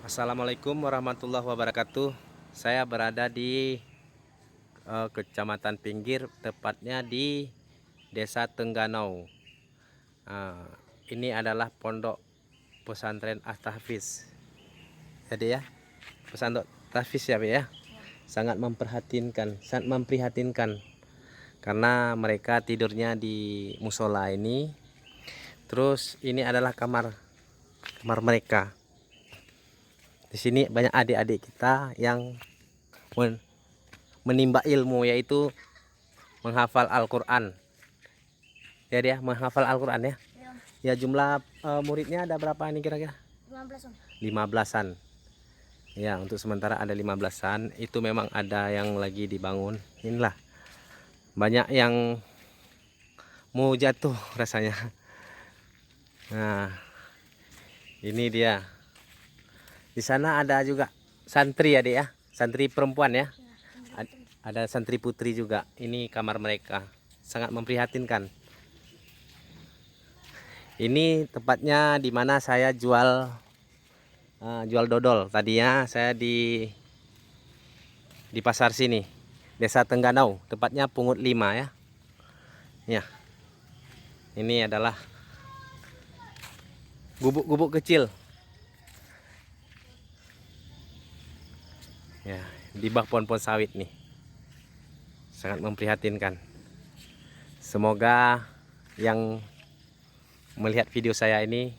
Assalamualaikum warahmatullahi wabarakatuh. Saya berada di Kecamatan Pinggir, tepatnya di Desa Tengganau. Nah, ini adalah pondok pesantren At-Tahfiz. Jadi ya, pesantren Tahfiz ya, Pak ya. Sangat memprihatinkan karena mereka tidurnya di musola ini. Terus ini adalah kamar mereka. Di sini banyak adik-adik kita yang menimba ilmu, yaitu menghafal Al-Quran. Ya dia menghafal Al-Quran ya. Ya, jumlah muridnya ada berapa ini kira-kira? 15. 15-an. Ya, untuk sementara ada 15-an. Itu memang ada yang lagi dibangun. Inilah banyak yang mau jatuh rasanya. Nah, ini dia. Di sana ada juga santri ya, Dek ya. Santri perempuan ya. Ada santri putri juga. Ini kamar mereka. Sangat memprihatinkan. Ini tepatnya di mana saya jual dodol. Tadinya saya di pasar sini, Desa Tengganau, tepatnya Pungut 5 ya. Ya, ini adalah gubuk-gubuk kecil. Ya, di bawah pohon-pohon sawit nih. Sangat memprihatinkan. Semoga yang melihat video saya ini